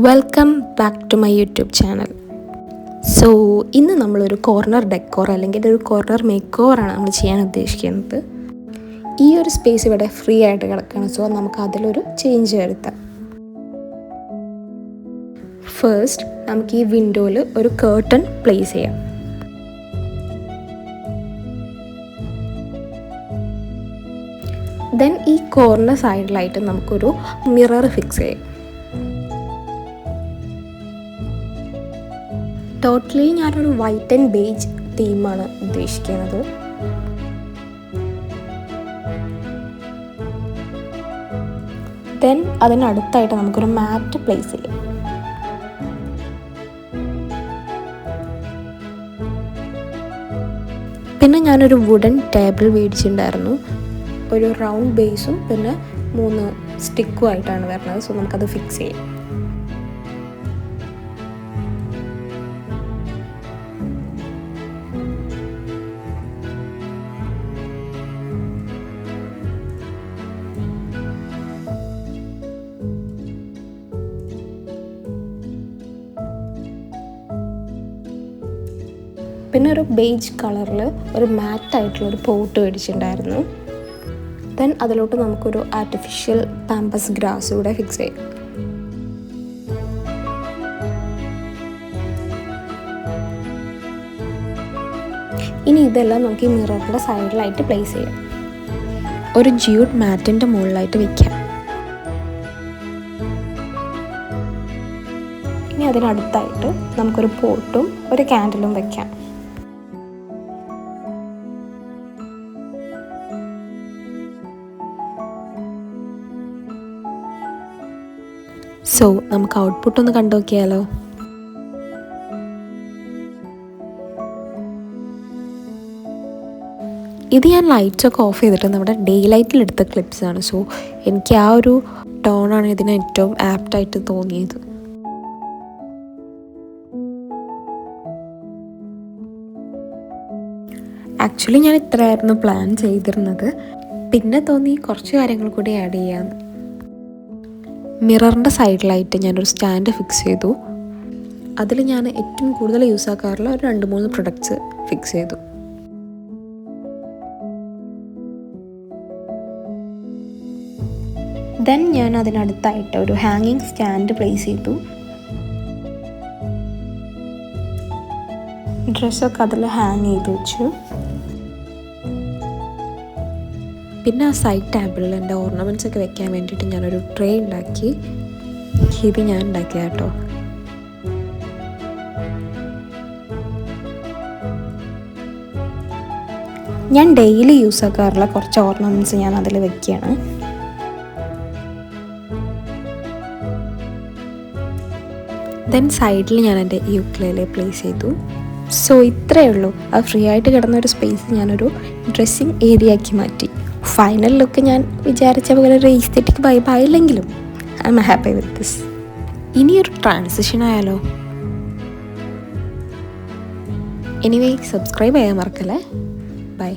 Welcome back to my YouTube channel. So ഇന്ന് നമ്മളൊരു corner decor അല്ലെങ്കിൽ ഒരു കോർണർ മേക്ക് ഓവറാണ് നമ്മൾ ചെയ്യാൻ ഉദ്ദേശിക്കുന്നത്. ഈ ഒരു സ്പേസ് ഇവിടെ ഫ്രീ ആയിട്ട് കിടക്കുകയാണ്. സോ നമുക്ക് അതിലൊരു ചേഞ്ച് വരുത്താം. ഫസ്റ്റ് നമുക്ക് ഈ വിൻഡോയിൽ ഒരു കേർട്ടൺ പ്ലേസ് ചെയ്യാം. ദെൻ ഈ കോർണർ സൈഡിലായിട്ട് നമുക്കൊരു മിറർ ഫിക്സ് ചെയ്യാം. ടോട്ടലി ഞാനൊരു വൈറ്റ് ആൻഡ് ബേജ് തീമാണ് ഉദ്ദേശിക്കുന്നത്. ദെൻ അതിനടുത്തായിട്ട് നമുക്കൊരു മാറ്റ് പ്ലേസ് ചെയ്യാം. പിന്നെ ഞാനൊരു വുഡൻ ടേബിൾ മേടിച്ചിട്ടുണ്ടായിരുന്നു. ഒരു റൗണ്ട് ബേസും പിന്നെ 3 സ്റ്റിക്കും ആയിട്ടാണ് വരുന്നത്. സോ നമുക്കത് ഫിക്സ് ചെയ്യാം. പിന്നെ ഒരു ബേജ് കളറിൽ ഒരു മാറ്റായിട്ടുള്ളൊരു പോട്ട് മേടിച്ചിട്ടുണ്ടായിരുന്നു. ദെൻ അതിലോട്ട് നമുക്കൊരു ആർട്ടിഫിഷ്യൽ പാമ്പസ് ഗ്രാസ് കൂടെ ഫിക്സ് ചെയ്യാം. ഇനി ഇതെല്ലാം നമുക്ക് ഈ മിററിൻ്റെ സൈഡിലായിട്ട് പ്ലേസ് ചെയ്യാം. ഒരു ജ്യൂട്ട് മാറ്റിൻ്റെ മുകളിലായിട്ട് വയ്ക്കാം. ഇനി അതിനടുത്തായിട്ട് നമുക്കൊരു പോട്ടും ഒരു ക്യാൻഡിലും വയ്ക്കാം. സോ നമുക്ക് ഔട്ട്പുട്ട് ഒന്ന് കണ്ടു നോക്കിയാലോ. ഇത് ഞാൻ ലൈറ്റ്സൊക്കെ ഓഫ് ചെയ്തിട്ട് നമ്മുടെ ഡേ ലൈറ്റിലെടുത്ത ക്ലിപ്സാണ്. സോ എനിക്ക് ആ ഒരു ടോണാണ് ഇതിന് ഏറ്റവും ആപ്റ്റായിട്ട് തോന്നിയത്. ആക്ച്വലി ഞാൻ ഇത്രയായിരുന്നു പ്ലാൻ ചെയ്തിരുന്നത്. പിന്നെ തോന്നി കുറച്ച് കാര്യങ്ങൾ കൂടി ആഡ് ചെയ്യാമെന്ന്. മിററിൻ്റെ സൈഡിലായിട്ട് ഞാനൊരു സ്റ്റാൻഡ് ഫിക്സ് ചെയ്തു. അതിൽ ഞാൻ ഏറ്റവും കൂടുതൽ യൂസ് ആക്കാറുള്ള ഒരു 2-3 പ്രൊഡക്ട്സ് ഫിക്സ് ചെയ്തു. ദെൻ ഞാൻ അതിനടുത്തായിട്ട് ഒരു ഹാങ്ങിങ് സ്റ്റാൻഡ് പ്ലേസ് ചെയ്തു. ഡ്രസ്സൊക്കെ അതിൽ ഹാങ് ചെയ്ത് വെച്ചു. പിന്നെ ആ സൈഡ് ടേബിളിൽ എൻ്റെ ഓർണമെൻറ്റ്സ് ഒക്കെ വെക്കാൻ വേണ്ടിയിട്ട് ഞാനൊരു ട്രേ ഉണ്ടാക്കി. ഇത് ഞാൻ ഉണ്ടാക്കിയ കേട്ടോ. ഞാൻ ഡെയിലി യൂസ് ആക്കാറുള്ള കുറച്ച് ഓർണമെൻറ്റ്സ് ഞാൻ അതിൽ വെക്കുകയാണ്. ദെൻ സൈഡിൽ ഞാൻ എൻ്റെ യുക്ലേലെ പ്ലേസ് ചെയ്തു. സോ ഇത്രയേ ഉള്ളൂ. ആ ഫ്രീ ആയിട്ട് കിടന്ന ഒരു സ്പേസ് ഞാനൊരു ഡ്രസ്സിങ് ഏരിയ ആക്കി മാറ്റി. ഫൈനൽ ലുക്ക് ഞാൻ വിചാരിച്ച പോലെ ഒരു എസ്തെറ്റിക് വൈബ് ആയില്ലെങ്കിലും I am happy with this. ഇനിയൊരു ട്രാൻസിഷൻ ആയാലോ. എനിവേ സബ്സ്ക്രൈബ് ചെയ്യാൻ മറക്കല്ലേ. ബൈ.